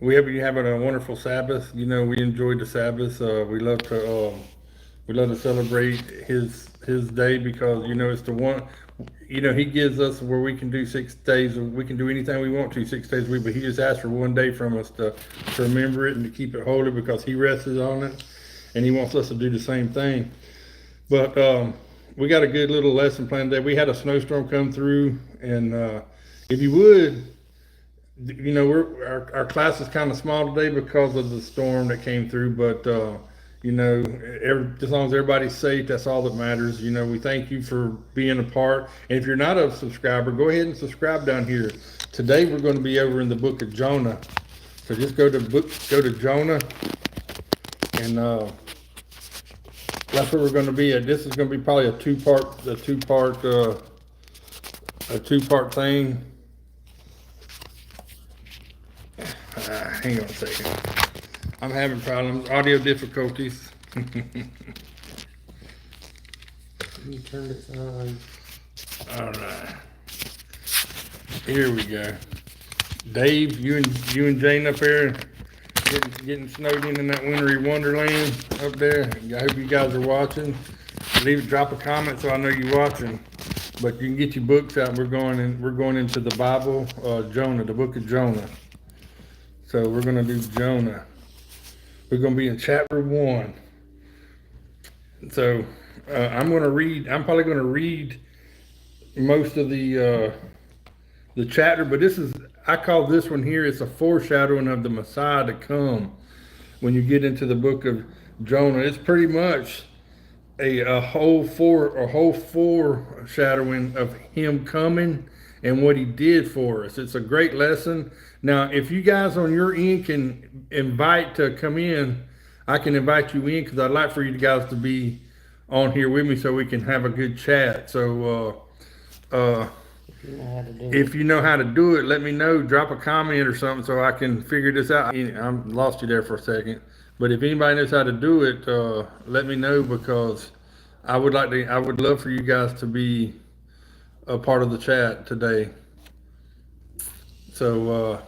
we have you having a wonderful Sabbath. You know, we enjoyed the Sabbath. We love to celebrate his day because you know it's the one. You know, he gives us where we can do 6 days. We can do anything we want to 6 days a week, but he just asked for one day from us to remember it and to keep it holy because he rested on it, and he wants us to do the same thing. But we got a good little lesson plan today. We had a snowstorm come through, and if you would, you know, our class is kind of small today because of the storm that came through. But you know, as long as everybody's safe, that's all that matters. You know, we thank you for being a part. And if you're not a subscriber, go ahead and subscribe down here. Today we're going to be over in the Book of Jonah. So just go to Jonah, and that's where we're going to be at. This is going to be probably a two-part thing. Hang on a second. I'm having problems, audio difficulties. You turned it on. All right. Here we go. Dave, you and Jane up there getting snowed in that wintry wonderland up there. I hope you guys are watching. Drop a comment so I know you're watching. But you can get your books out. We're going into the Bible, Jonah, the Book of Jonah. So we're going to do Jonah. We're going to be in chapter 1. So I'm probably going to read most of the chapter, but I call this one here, it's a foreshadowing of the Messiah to come. When you get into the book of Jonah, it's pretty much a whole foreshadowing of him coming and what he did for us. It's a great lesson. Now, if you guys on your end can invite to come in, I can invite you in because I'd like for you guys to be on here with me so we can have a good chat. So if you know how to do it, let me know. Drop a comment or something so I can figure this out. I lost you there for a second. But if anybody knows how to do it, let me know because I would love for you guys to be a part of the chat today. So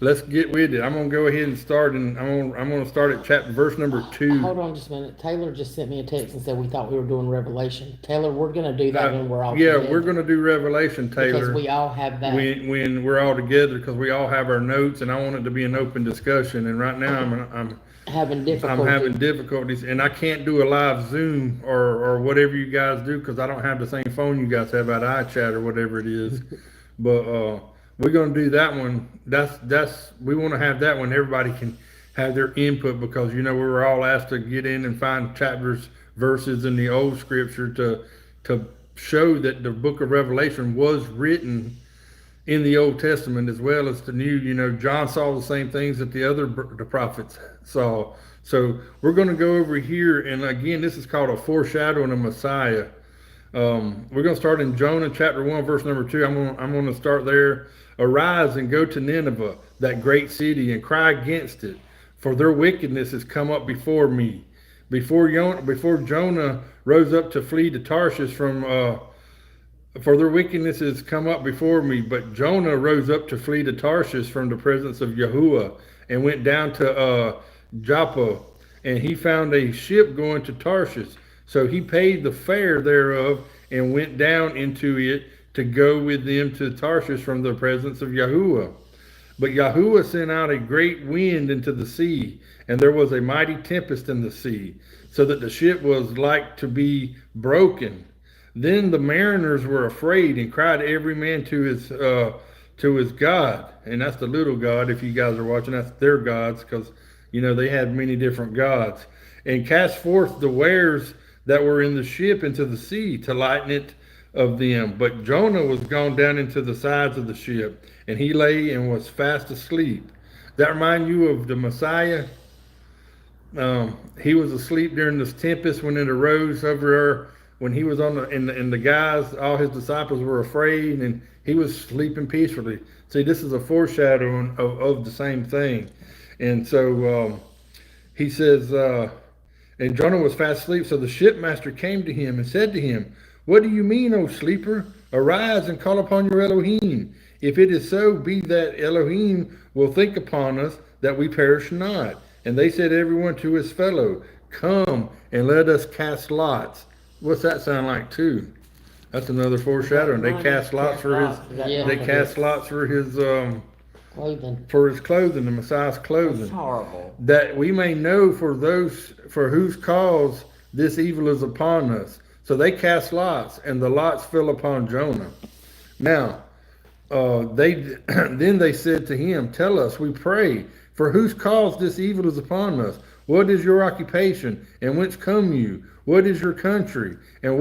let's get with it. I'm gonna go ahead and start, and I'm gonna start at verse number 2. Hold on just a minute. Taylor just sent me a text and said we thought we were doing Revelation. Taylor, we're gonna do that when we're all together. We're gonna do Revelation, Taylor. Because we all have that. When we're all together, because we all have our notes, and I want it to be an open discussion. And right now, I'm having difficulties, and I can't do a live Zoom or whatever you guys do because I don't have the same phone you guys have at iChat or whatever it is. But we're gonna do that one. We want to have that one. Everybody can have their input because you know we were all asked to get in and find chapters, verses in the old scripture to show that the book of Revelation was written in the Old Testament as well as the New. You know, John saw the same things that the prophets saw. So we're going to go over here, and again, this is called a foreshadowing of Messiah. We're going to start in Jonah chapter 1, verse number 2. I'm going to start there. Arise and go to Nineveh, that great city, and cry against it, for their wickedness has come up before me. Before Jonah rose up to flee to Tarshish for their wickedness has come up before me. But Jonah rose up to flee to Tarshish from the presence of Yahuwah and went down to Joppa, and he found a ship going to Tarshish. So he paid the fare thereof and went down into it to go with them to Tarshish from the presence of Yahuwah. But Yahuwah sent out a great wind into the sea, and there was a mighty tempest in the sea, so that the ship was like to be broken. Then the mariners were afraid and cried every man to his God, and that's the little God. If you guys are watching, that's their gods, because you know they had many different gods, and cast forth the wares that were in the ship into the sea to lighten it of them. But Jonah was gone down into the sides of the ship, and he lay and was fast asleep. That remind you of the Messiah? He was asleep during this tempest when it arose over her, when he was and the guys, all his disciples were afraid, and he was sleeping peacefully. See, this is a foreshadowing of the same thing. And so he says, and Jonah was fast asleep. So the shipmaster came to him and said to him, What do you mean, O sleeper? Arise and call upon your Elohim. If it is so, be that Elohim will think upon us that we perish not. And they said everyone to his fellow, come and let us cast lots. What's that sound like too? That's another foreshadowing. They cast lots for his, they cast lots for his, clothing. For his clothing, the Messiah's clothing. That's horrible. That we may know for whose cause this evil is upon us. So they cast lots, and the lots fell upon Jonah. Now, then they said to him, tell us, we pray, for whose cause this evil is upon us? What is your occupation, and whence come you? What is your country, and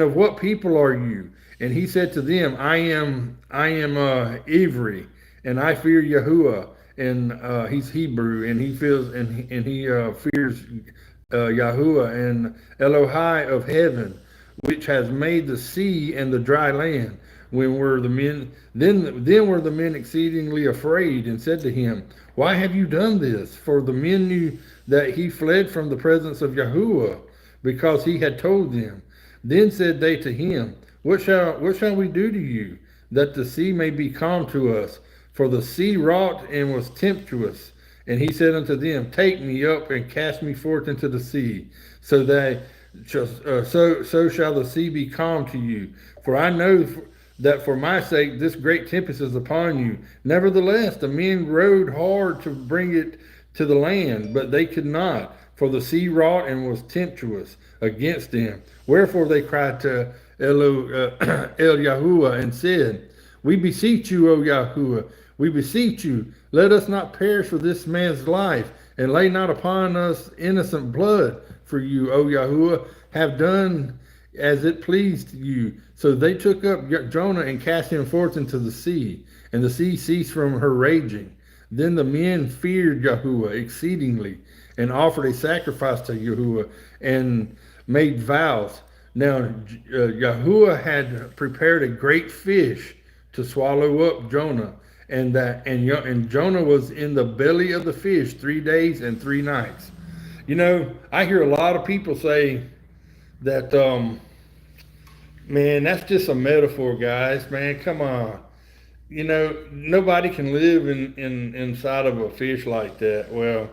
of what people are you? And he said to them, I am Ivri, and I fear Yahuwah, and he's Hebrew, and he fears Yahuwah and Elohai of heaven, which has made the sea and the dry land. When were the men then were the men exceedingly afraid, and said to him, why have you done this? For the men knew that he fled from the presence of Yahuwah, because he had told them. Then said they to him, what shall we do to you, that the sea may be calm to us? For the sea wrought and was tempestuous. And he said unto them, take me up and cast me forth into the sea, so shall the sea be calm to you. For I know that for my sake this great tempest is upon you. Nevertheless, the men rowed hard to bring it to the land, but they could not, for the sea wrought and was tempestuous against them. Wherefore they cried to El Yahuwah and said, we beseech you, O Yahuwah, we beseech you, let us not perish for this man's life, and lay not upon us innocent blood. For you, O Yahuwah, have done as it pleased you. So they took up Jonah and cast him forth into the sea, and the sea ceased from her raging. Then the men feared Yahuwah exceedingly, and offered a sacrifice to Yahuwah, and made vows. Now Yahuwah had prepared a great fish to swallow up Jonah, and Jonah was in the belly of the fish 3 days and 3 nights. You know, I hear a lot of people say that, man, that's just a metaphor, guys. Man, come on. You know, nobody can live inside of a fish like that. Well,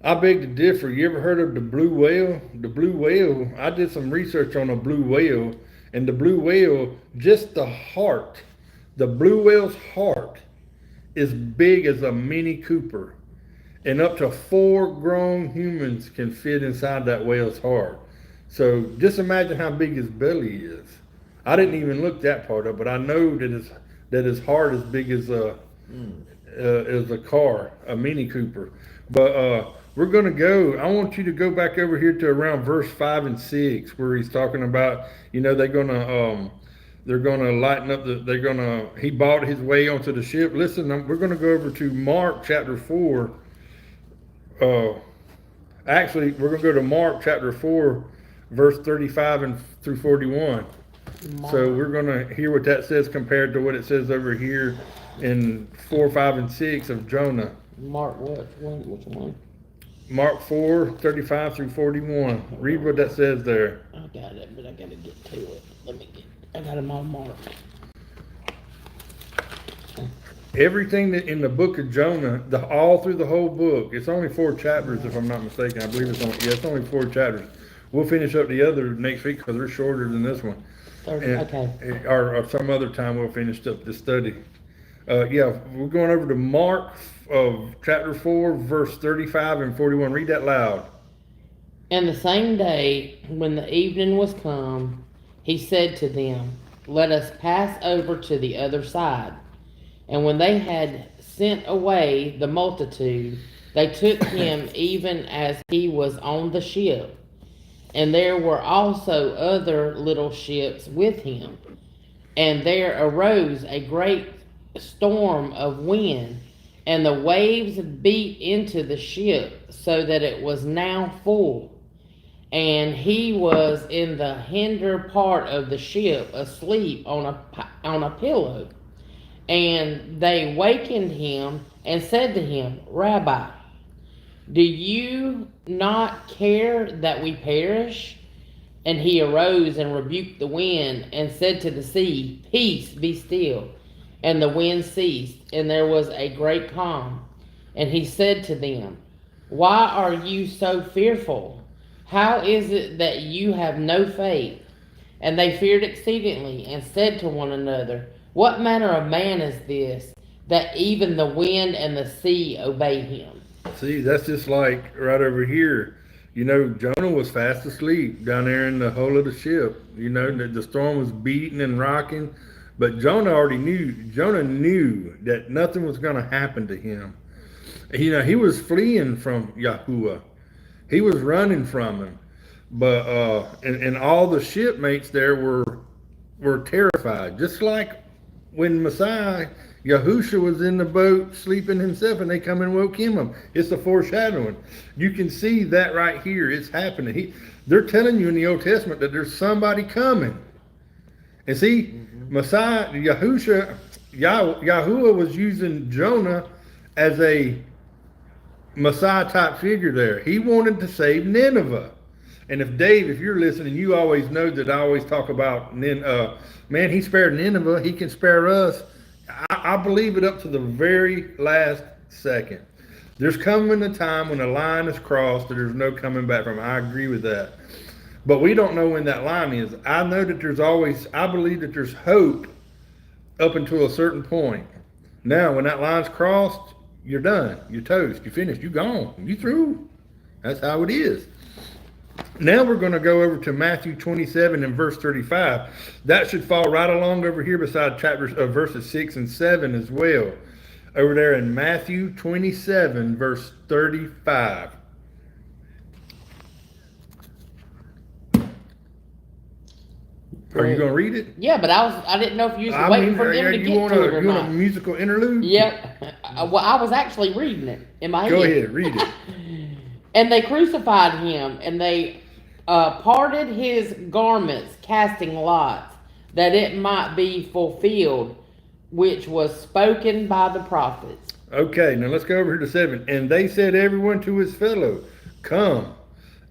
I beg to differ. You ever heard of the blue whale? The blue whale, I did some research on a blue whale, and the blue whale, just the heart, the blue whale's heart is big as a Mini Cooper, and up to 4 grown humans can fit inside that whale's heart. So just imagine how big his belly is. I didn't even look that part up, but I know that his heart is big as a car, a Mini Cooper. But we're going to go. I want you to go back over here to around verse 5 and 6, where he's talking about, you know, they're going to lighten up he bought his way onto the ship. Listen, we're going to go over to Mark chapter 4. Actually, we're going to go to Mark chapter 4, verse 35 through 41. Mark. So we're going to hear what that says compared to what it says over here in 4, 5, and 6 of Jonah. Mark what? Which one? Mark 4, 35 through 41. Read what that says there. I got it, but I got to get to it. I got them all marked. Everything that in the book of Jonah, all through the whole book, it's only 4 chapters if I'm not mistaken. I believe it's only 4 chapters. We'll finish up the other next week because they're shorter than this one. Okay. Or some other time we'll finish up the study. Yeah, we're going over to Mark of chapter 4, verse 35 and 41. Read that loud. And the same day, when the evening was come, he said to them, let us pass over to the other side. And when they had sent away the multitude, they took him even as he was on the ship. And there were also other little ships with him. And there arose a great storm of wind, and the waves beat into the ship, so that it was now full. And he was in the hinder part of the ship, asleep on a pillow. And they wakened him and said to him, Rabbi, do you not care that we perish? And he arose and rebuked the wind and said to the sea, peace, be still. and the wind ceased, and there was a great calm. And he said to them, Why are you so fearful? How is it that you have no faith? And they feared exceedingly, and said to one another, What manner of man is this, that even the wind and the sea obey him? See, that's just like right over here. You know, Jonah was fast asleep down there in the hull of the ship. You know, the storm was beating and rocking, but Jonah knew that nothing was going to happen to him. You know, he was fleeing from Yahuwah. He was running from him. But and all the shipmates there were terrified. Just like when Messiah Yahusha was in the boat sleeping himself and they come and woke him up. It's a foreshadowing. You can see that right here. It's happening. They're telling you in the Old Testament that there's somebody coming. And see, Messiah, Yahusha, Yahuwah was using Jonah as a Messiah type figure there. He wanted to save Nineveh. And if you're listening, you always know that I always talk about, man, he spared Nineveh. He can spare us. I believe it up to the very last second. There's coming a time when a line is crossed that there's no coming back from. I agree with that. But we don't know when that line is. I know that I believe that there's hope up until a certain point. Now, when that line's crossed, you're done. You're toast. You're finished. You're gone. You're through. That's how it is. Now we're going to go over to Matthew 27 and verse 35. That should fall right along over here beside verses 6 and 7 as well. Over there in Matthew 27 verse 35. Are you going to read it? Yeah, but I didn't know if you was waiting for them to get to it or you not. want a musical interlude? Yep. Well, I was actually reading it in my head. Go ahead, read it. And they crucified him, and they parted his garments, casting lots, that it might be fulfilled, which was spoken by the prophets. Okay, now let's go over here to 7. And they said everyone to his fellow, Come,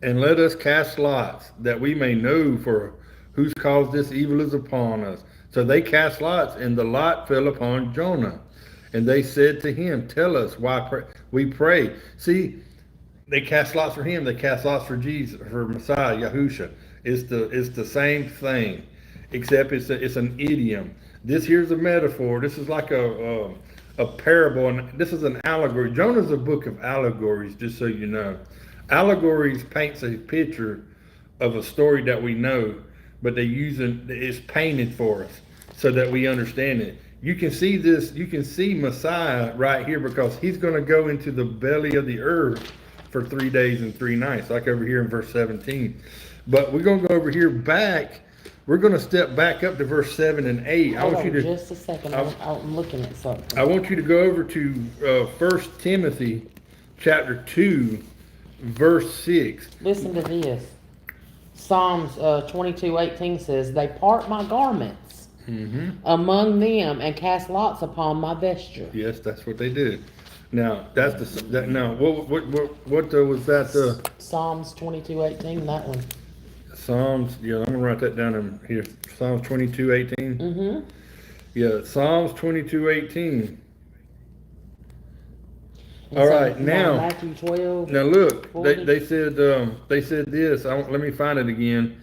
and let us cast lots, that we may know for whose cause this evil is upon us. So they cast lots, and the lot fell upon Jonah. And they said to him, Tell us why we pray. See, they cast lots for him. They cast lots for Jesus, for Messiah, Yahusha. It's the same thing, except it's an idiom. This here's a metaphor. This is like a parable, and this is an allegory. Jonah's a book of allegories, just so you know. Allegories paints a picture of a story that we know, but it's painted for us so that we understand it. You can see this. You can see Messiah right here because he's going to go into the belly of the earth for 3 days and 3 nights, like over here in verse 17. But we're going to go over here back. We're going to step back up to verse 7 and 8. Hold on just a second. I'm looking at something. I want you to go over to 1 Timothy chapter 2, verse 6. Listen to this. Psalms 22:18 says, They part my garments among them and cast lots upon my vesture. Yes, that's what they did. Now what was that? Psalms 22:18, that one. Psalms, yeah, I'm gonna write that down in here. Psalms 22:18. Mm-hmm. Yeah, Psalms 22:18. All right, now Matthew 12. Now look, they said this. Let me find it again.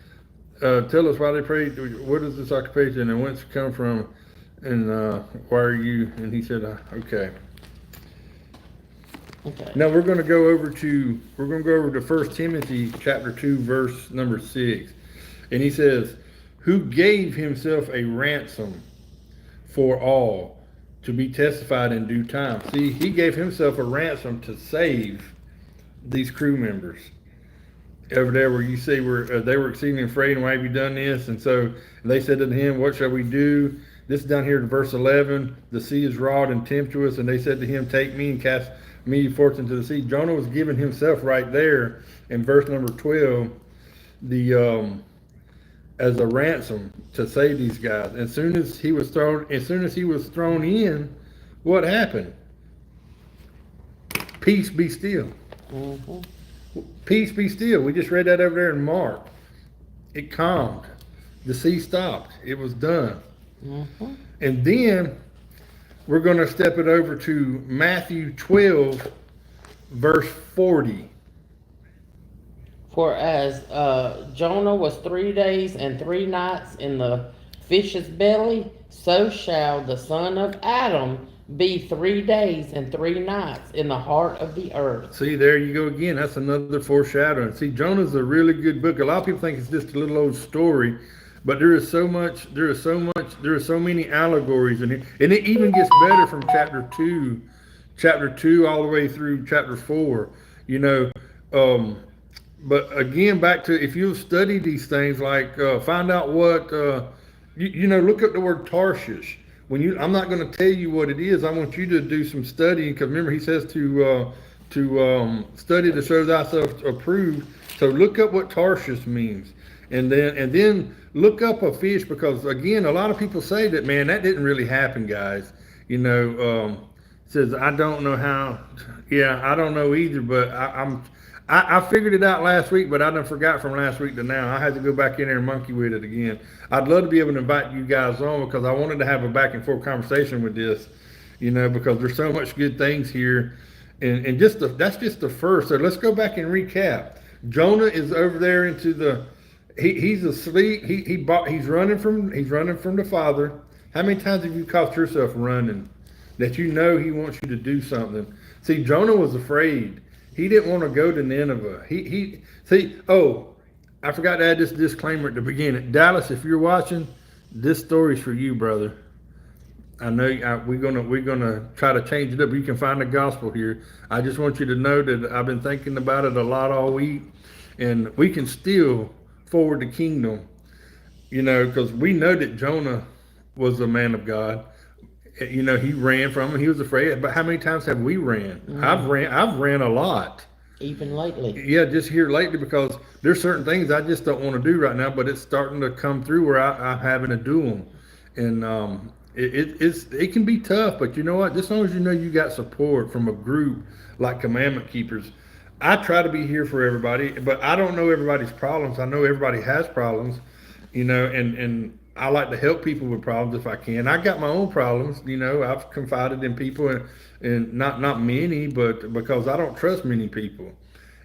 Tell us why they prayed. What is this occupation and whence it come from, and why are you? And he said, okay. Okay. Now we're going to go over to 1 Timothy chapter 2 verse number 6, and he says, "Who gave himself a ransom for all, to be testified in due time." See, he gave himself a ransom to save these crew members. Over there where you see where they were exceedingly afraid, and why have you done this? And so they said to him, What shall we do? This is down here in verse 11. The sea is wrought and tempestuous, and they said to him, Take me and cast me forth into the sea. Jonah was giving himself right there in verse number 12, as a ransom to save these guys. As soon as he was thrown in, what happened? Peace be still. Mm-hmm. Peace be still. We just read that over there in Mark. It calmed. The sea stopped. It was done. Mm-hmm. And then we're going to step it over to Matthew 12, verse 40. For as Jonah was 3 days and 3 nights in the fish's belly, so shall the Son of Adam be 3 days and 3 nights in the heart of the earth. See, there you go again. That's another foreshadowing. See, Jonah's a really good book. A lot of people think it's just a little old story, but there is so so many allegories in it. And it even gets better from chapter 2 all the way through chapter 4. You know, but again, back to, if you study these things, like find out what look up the word Tarshish. I'm not going to tell you what it is. I want you to do some studying, because remember, he says to study to show thyself approved. So look up what Tarshish means, and then look up a fish, because again, a lot of people say that, man, that didn't really happen, guys. Says, I don't know how. Yeah, I don't know either, but I figured it out last week, but I done forgot from last week to now. I had to go back in there and monkey with it again. I'd love to be able to invite you guys on, because I wanted to have a back and forth conversation with this, because there's so much good things here. And that's just the first. So let's go back and recap. Jonah is over there into he's asleep. He's running from the Father. How many times have you caught yourself running that he wants you to do something? See, Jonah was afraid. He didn't want to go to Nineveh. I forgot to add this disclaimer at the beginning. Dallas, if you're watching, this story's for you, brother. I know we're gonna try to change it up. You can find the gospel here. I just want you to know that I've been thinking about it a lot all week, and we can still forward the kingdom, because we know that Jonah was a man of God. He ran from him. He was afraid. But how many times have we ran? I've ran a lot. Even lately. Yeah, just here lately, because there's certain things I just don't want to do right now, but it's starting to come through where I'm having to do them. And it can be tough, but you know what? Just as long as you got support from a group like Commandment Keepers. I try to be here for everybody, but I don't know everybody's problems. I know everybody has problems, and I like to help people with problems if I can. I got my own problems, I've confided in people, and not many, but because I don't trust many people,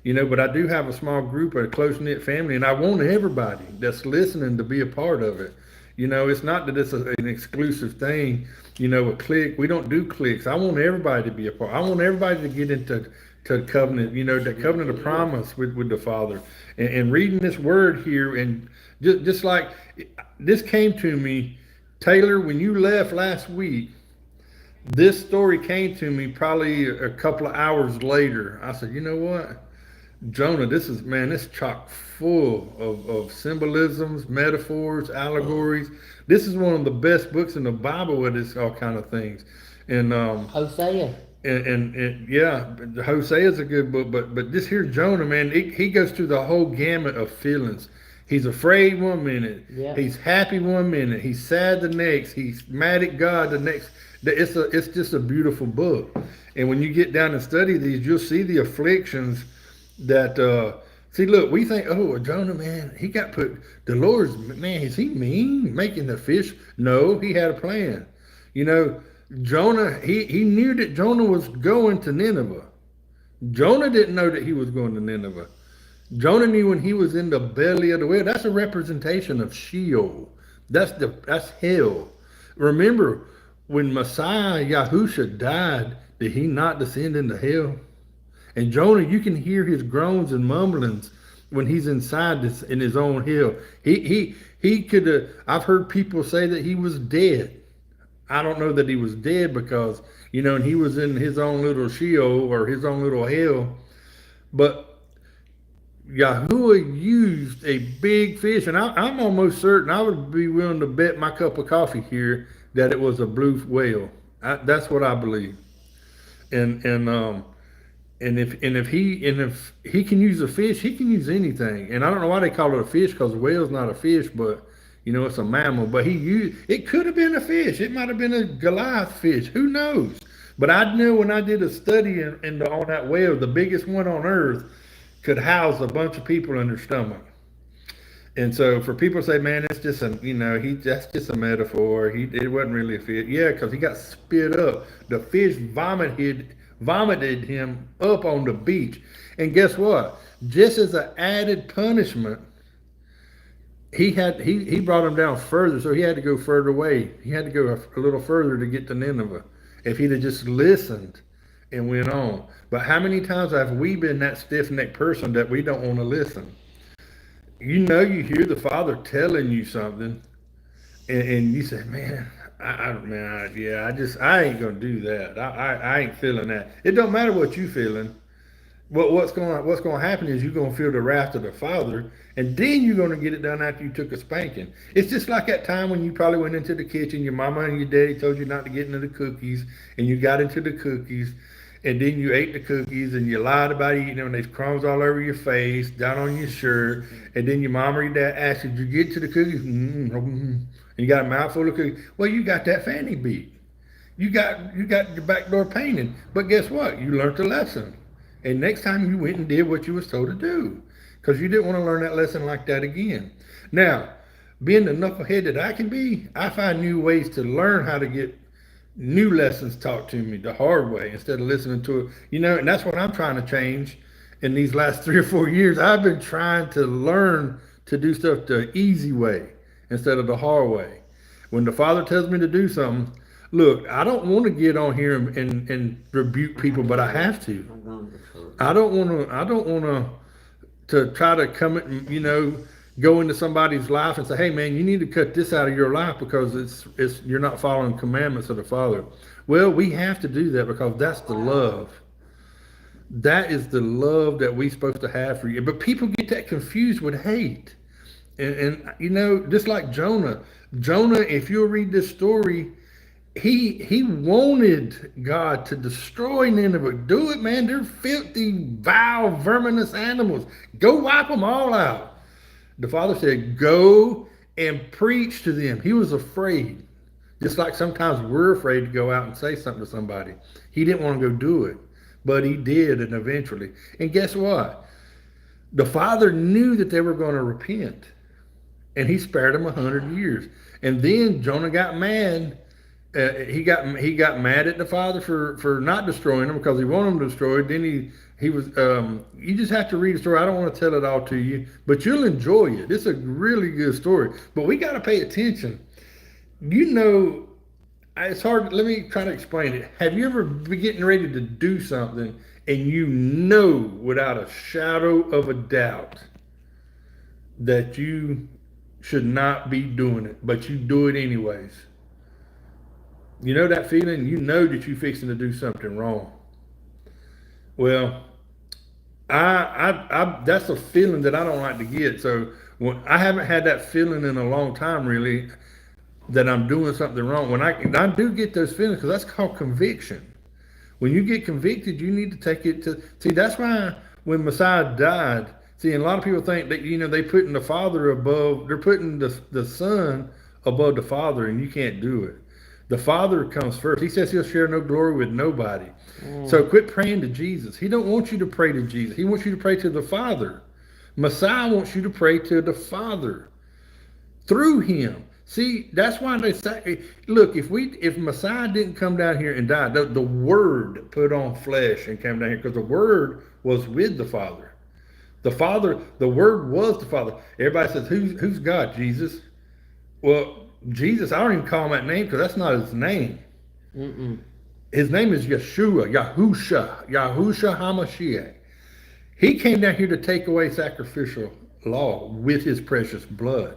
but I do have a small group, a close-knit family, and I want everybody that's listening to be a part of it. It's not that it's an exclusive thing, a clique. We don't do cliques. I want everybody to be a part. I want everybody to get into covenant, the covenant of promise with the Father. And reading this word here, and just like this came to me, Taylor, when you left last week, this story came to me probably a couple of hours later. I said, you know what? Jonah, this is chock full of symbolisms, metaphors, allegories. This is one of the best books in the Bible with this all kind of things. And Hosea. And yeah, Hosea is a good book, but this here Jonah, man, he goes through the whole gamut of feelings. He's afraid one minute, he's happy one minute, he's sad the next, he's mad at God the next. It's just a beautiful book. And when you get down and study these, you'll see the afflictions that see, look, we think, oh, Jonah, man, he got put, the Lord's, man, is he mean making the fish? No, he had a plan. Jonah, he knew that Jonah was going to Nineveh. Jonah didn't know that he was going to Nineveh. Jonah knew when he was in the belly of the whale. That's a representation of Sheol. That's hell. Remember, when Messiah Yahusha died, did he not descend into hell? And Jonah, you can hear his groans and mumblings when he's inside in his own hell. He could have. I've heard people say that he was dead. I don't know that he was dead, because and he was in his own little Sheol, or his own little hell. But Yahuwah used a big fish, and I'm almost certain, I would be willing to bet my cup of coffee here that it was a blue whale. That's what I believe. And if he can use a fish, he can use anything. And I don't know why they call it a fish, because a whale's not a fish, but it's a mammal. But it could have been a fish. It might have been a Goliath fish. Who knows? But I knew when I did a study on that whale, the biggest one on earth could house a bunch of people in their stomach. And so for people to say, man, it's just that's just a metaphor. It wasn't really a fish. Yeah, because he got spit up. The fish vomited him up on the beach. And guess what? Just as an added punishment, he brought him down further, so he had to go further away. He had to go a little further to get to Nineveh. If he'd have just listened and went on. But how many times have we been that stiff-necked person that we don't want to listen? You hear the Father telling you something, and you say, man, I ain't gonna do that. I ain't feeling that. It don't matter what you feeling. What's going to happen is you're going to feel the wrath of the Father, and then you're going to get it done after you took a spanking. It's just like that time when you probably went into the kitchen, your mama and your daddy told you not to get into the cookies, and you got into the cookies, and then you ate the cookies, and you lied about eating them, and there's crumbs all over your face, down on your shirt, and then your mom or your dad asked you, did you get to the cookies? And you got a mouthful of cookies. Well, you got that fanny beat. You got your back door painted. But guess what? You learned the lesson. And next time you went and did what you was told to do, because you didn't want to learn that lesson like that again. Now, being the knucklehead that I can be, I find new ways to learn how to get new lessons taught to me the hard way instead of listening to it. And that's what I'm trying to change in these last 3 or 4 years. I've been trying to learn to do stuff the easy way instead of the hard way. When the Father tells me to do something, look, I don't want to get on here and rebuke people, but I have to. I don't want to try to come, go into somebody's life and say, hey man, you need to cut this out of your life because you're not following commandments of the Father. Well, we have to do that because that's the love. That is the love that we're supposed to have for you. But people get that confused with hate. And just like Jonah, if you'll read this story, he wanted God to destroy Nineveh. Do it, man. They're filthy, vile, verminous animals. Go wipe them all out. The Father said, go and preach to them. He was afraid. Just like sometimes we're afraid to go out and say something to somebody. He didn't want to go do it, but he did, and eventually. And guess what? The Father knew that they were going to repent, and he spared them 100 years. And then Jonah got mad. He got mad at the Father for not destroying them because he wanted them destroyed. Then he was you just have to read the story. I don't want to tell it all to you, but you'll enjoy it. It's a really good story. But we got to pay attention. It's hard. Let me try to explain it. Have you ever been getting ready to do something and without a shadow of a doubt that you should not be doing it, but you do it anyways? You know that feeling? You know that you're fixing to do something wrong. Well, I that's a feeling that I don't like to get. So I haven't had that feeling in a long time, really, that I'm doing something wrong. When I do get those feelings, because that's called conviction. When you get convicted, you need to take it to. See, that's why when Messiah died, and a lot of people think that they putting the Father above. They're putting the Son above the Father, and you can't do it. The Father comes first. He says he'll share no glory with nobody. So quit praying to Jesus. He don't want you to pray to Jesus. He wants you to pray to the Father. Messiah wants you to pray to the Father through him. See, that's why they say, look, if Messiah didn't come down here and die, the Word put on flesh and came down here because the Word was with the Father. The Word was the Father. Everybody says, who's God? Jesus. Well, Jesus, I don't even call him that name because that's not his name. His name is Yahusha HaMashiach. He came down here to take away sacrificial law with his precious blood.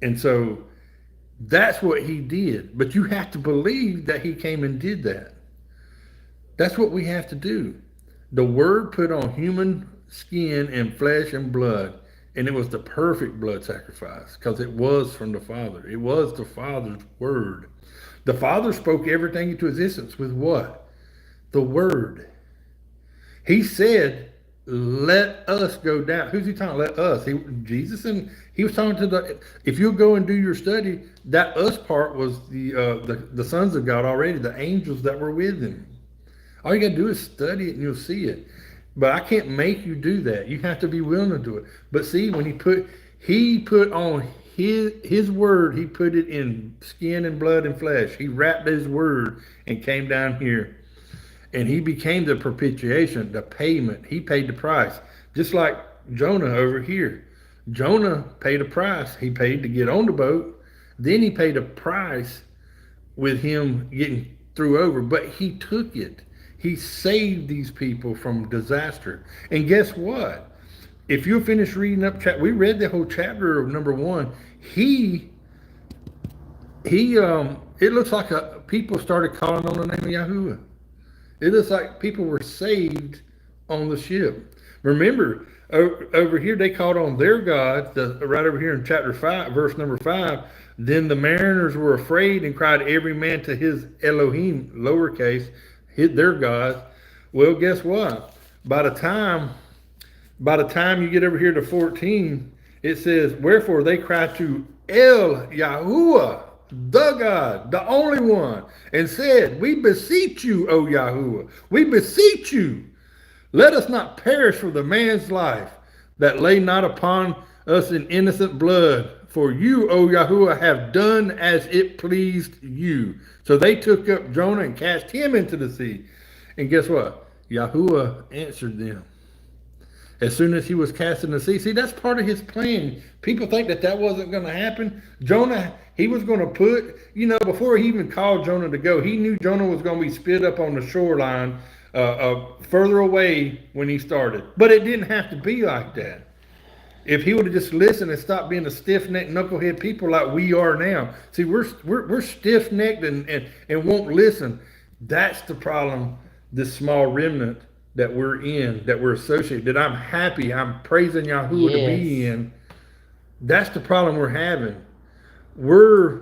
And so that's what he did. But you have to believe that he came and did that. That's what we have to do. The Word put on human skin and flesh and blood. And it was the perfect blood sacrifice because it was from the Father. It was the Father's Word. The Father spoke everything into existence with what? The Word. He said, let us go down. Who's he talking? Let us. Jesus, and he was talking to if you'll go and do your study, that us part was the sons of God already, the angels that were with him. All you got to do is study it and you'll see it. But I can't make you do that. You have to be willing to do it. But see, when He put on his word, he put it in skin and blood and flesh. He wrapped his word and came down here. And he became the propitiation, the payment. He paid the price. Just like Jonah over here. Jonah paid a price. He paid to get on the boat. Then he paid a price with him getting through over. But he took it. He saved these people from disaster. And guess what? If you finish reading up, we read the whole chapter of number 1. It looks like people started calling on the name of Yahuwah. It looks like people were saved on the ship. Remember, over here they called on their God, right over here in chapter 5, verse number 5. Then the mariners were afraid and cried every man to his Elohim, lowercase, their gods. Well, guess what? By the time you get over here to 14, it says, wherefore they cried to El Yahuwah, the God, the only one, and said, we beseech you, O Yahuwah, we beseech you, let us not perish for the man's life that lay not upon us in innocent blood. For you, O Yahuwah, have done as it pleased you. So they took up Jonah and cast him into the sea. And guess what? Yahuwah answered them. As soon as he was cast in the sea. See, that's part of his plan. People think that wasn't going to happen. Jonah, he was going to put, before he even called Jonah to go, he knew Jonah was going to be spit up on the shoreline further away when he started. But it didn't have to be like that. If he would have just listened and stopped being a stiff-necked, knucklehead people like we are now. See, we're stiff-necked and won't listen. That's the problem, this small remnant that we're in, that we're associated, that I'm happy, I'm praising Yahuwah to be in. That's the problem we're having. We're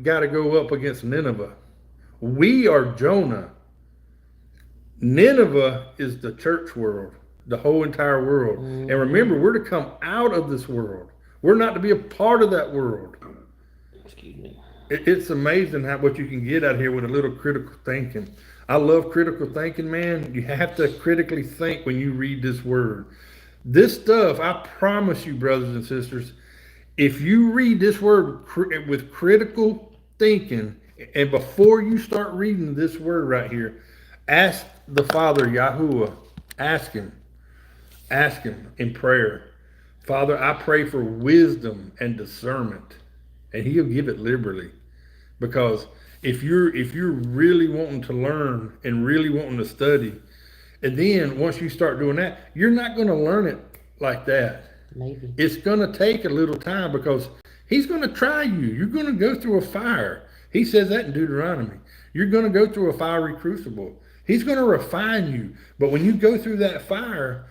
got to go up against Nineveh. We are Jonah. Nineveh is the church world, the whole entire world. And remember, we're to come out of this world. We're not to be a part of that world. Excuse me. It's amazing what you can get out here with a little critical thinking. I love critical thinking, man. You have to critically think when you read this word. This stuff, I promise you, brothers and sisters, if you read this word with critical thinking, and before you start reading this word right here, ask the Father, Yahuwah, ask him in prayer. Father, I pray for wisdom and discernment, and he'll give it liberally. Because if you're really wanting to learn and really wanting to study, and then once you start doing that, you're not going to learn it like that. Maybe. It's going to take a little time because he's going to try you. You're going to go through a fire. He says that in Deuteronomy. You're going to go through a fiery crucible. He's going to refine you. But when you go through that fire,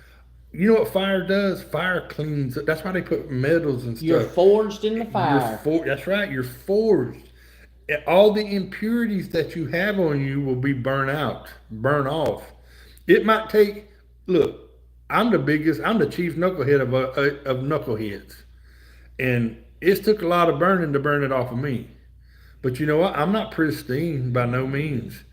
you know what fire does? Fire cleans. That's why they put metals and stuff. You're forged in the fire. That's right. You're forged. All the impurities that you have on you will be burn off. It might take, look, I'm the chief knucklehead of knuckleheads. And it's took a lot of burning to burn it off of me. But you know what? I'm not pristine by no means.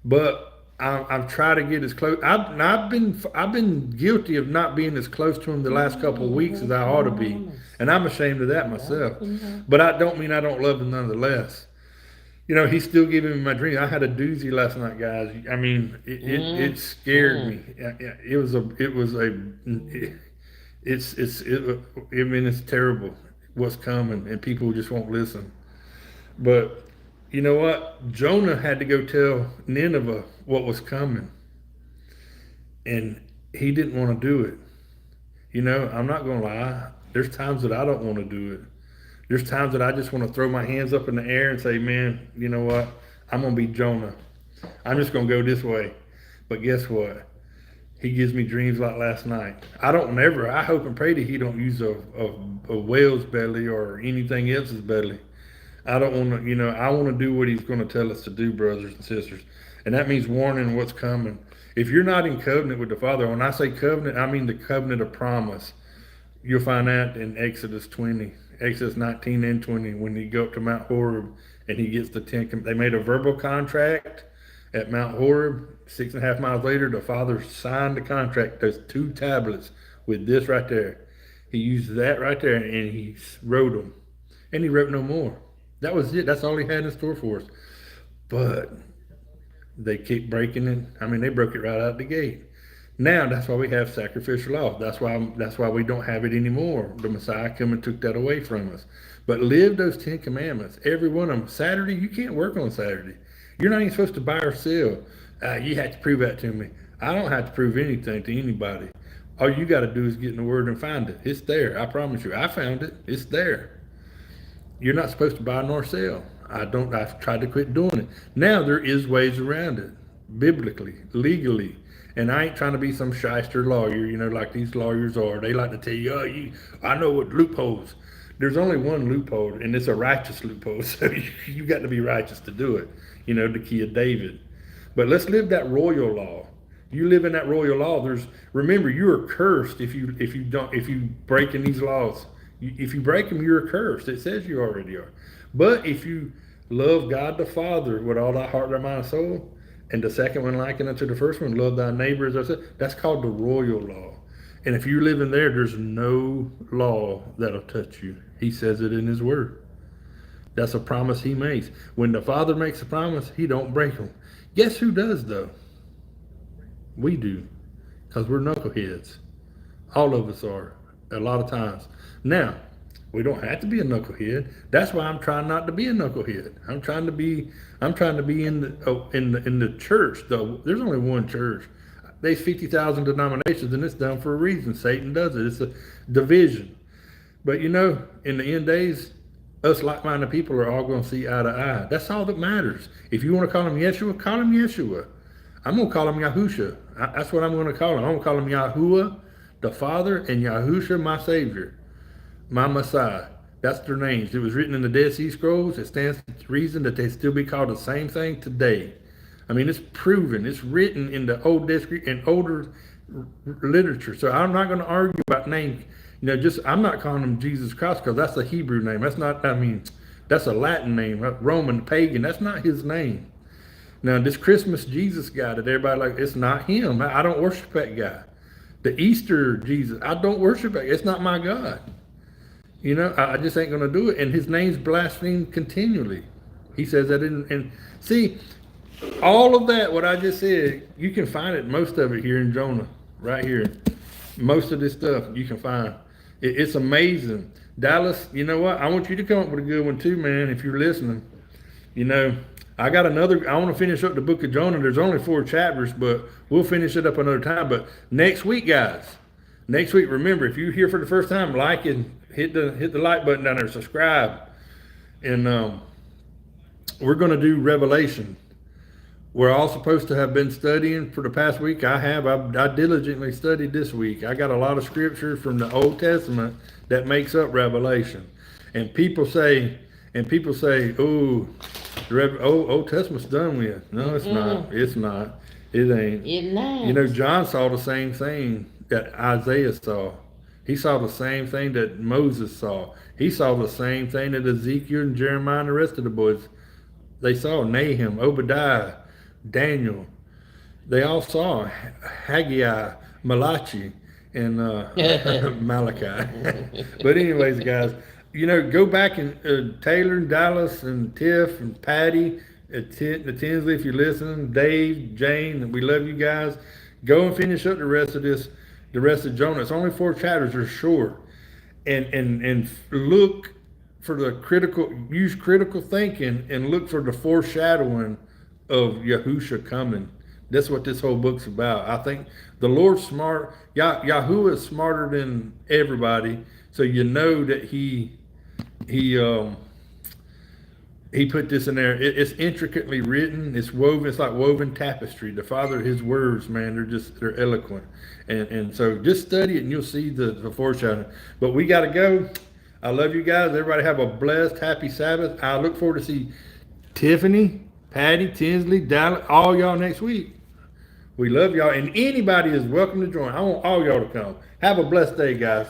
But I've tried to get as close. I've been guilty of not being as close to him the last couple of weeks as I ought to be. And I'm ashamed of that myself. But I don't mean I don't love him nonetheless. He's still giving me my dream. I had a doozy last night, guys. I mean, it scared me. It's terrible what's coming, and people just won't listen. But you know what? Jonah had to go tell Nineveh what was coming, and he didn't want to do it. I'm not going to lie. There's times that I don't want to do it. There's times that I just want to throw my hands up in the air and say, man, you know what? I'm going to be Jonah. I'm just going to go this way. But guess what? He gives me dreams like last night. I hope and pray that he don't use a whale's belly or anything else's belly. I don't want to, I want to do what he's going to tell us to do, brothers and sisters. And that means warning what's coming. If you're not in covenant with the Father, when I say covenant, I mean the covenant of promise. You'll find that in Exodus 19 and 20, when he go up to Mount Horeb and he gets the 10. They made a verbal contract at Mount Horeb. 6.5 miles later, the Father signed the contract. There's 2 tablets with this right there. He used that right there, and he wrote them. And he wrote no more. That was it. That's all he had in store for us. But they keep breaking it. I mean, they broke it right out the gate. Now that's why we have sacrificial law. That's why we don't have it anymore. The Messiah came and took that away from us. But live those 10 commandments. Every one of them. Saturday, you can't work on Saturday. You're not even supposed to buy or sell. You have to prove that to me. I don't have to prove anything to anybody. All you got to do is get in the Word and find it. It's there. I promise you. I found it. It's there. You're not supposed to buy nor sell. I've tried to quit doing it. Now there is ways around it, biblically, legally. And I ain't trying to be some shyster lawyer, like these lawyers are. They like to tell you, I know what loopholes. There's only one loophole, and it's a righteous loophole. So you got to be righteous to do it, the key of David. But let's live that royal law. You live in that royal law. Remember, you are cursed if you break in these laws. If you break them, you're cursed. It says you already are. But if you love God the Father with all thy heart, thy mind, and soul, and the second one likened unto the first one, love thy neighbor as thyself, that's called the royal law. And if you live in there's no law that'll touch you. He says it in his word. That's a promise he makes. When the Father makes a promise, he don't break them. Guess who does, though? We do, because we're knuckleheads. All of us are, a lot of times. Now, we don't have to be a knucklehead. That's why I'm trying not to be a knucklehead. I'm trying to be in the church, though. There's only one church. There's 50,000 denominations, and it's done for a reason. Satan does it. It's a division. But in the end days, us like-minded people are all going to see eye to eye. That's all that matters. If you want to call him Yeshua, call him Yeshua. I'm going to call him Yahusha. That's what I'm going to call him. I'm going to call him Yahuwah, the Father, and Yahusha, my Savior, my Messiah. That's their names. It was written in the Dead Sea Scrolls. It stands to reason that they still be called the same thing today. I mean, it's proven. It's written in the Old and older literature. So I'm not going to argue about name. I'm not calling him Jesus Christ because that's a Hebrew name. That's a Latin name, Roman pagan. That's not his name. Now, this Christmas Jesus guy that everybody it's not him. I don't worship that guy. The Easter Jesus, I don't worship that. It's not my God. I just ain't going to do it. And his name's blasphemed continually. He says that and see, all of that, what I just said, you can find it, most of it here in Jonah, right here. Most of this stuff you can find. It's amazing. Dallas, you know what? I want you to come up with a good one too, man, if you're listening. I got I want to finish up the Book of Jonah. There's only 4 chapters, but we'll finish it up another time. But next week, guys, remember, if you're here for the first time, like and hit the like button down there, subscribe. And we're going to do Revelation. We're all supposed to have been studying for the past week. I diligently studied this week. I got a lot of scripture from the Old Testament that makes up Revelation. And people say, Old Testament's done with. No, it's not. It's not. It ain't. It not. John saw the same thing that Isaiah saw. He saw the same thing that Moses saw. He saw the same thing that Ezekiel and Jeremiah and the rest of the boys, they saw. Nahum, Obadiah, Daniel. They all saw Haggai, Malachi, and Malachi. But anyways, guys, go back and Taylor and Dallas and Tiff and Patty, the Tinsley, if you're listening, Dave, Jane, we love you guys. Go and finish up the rest of Jonah. It's only 4 chapters, they're short. And look for use critical thinking and look for the foreshadowing of Yahusha coming. That's what this whole book's about. I think the Lord's smart. Yahuwah is smarter than everybody. So that he put this in there. It's intricately written. It's woven. It's like woven tapestry. The Father, his words, man, they're eloquent. And so just study it and you'll see the foreshadowing. But we got to go. I love you guys. Everybody have a blessed, happy Sabbath. I look forward to see Tiffany, Patty, Tinsley, Dallas, all y'all next week. We love y'all. And anybody is welcome to join. I want all y'all to come. Have a blessed day, guys.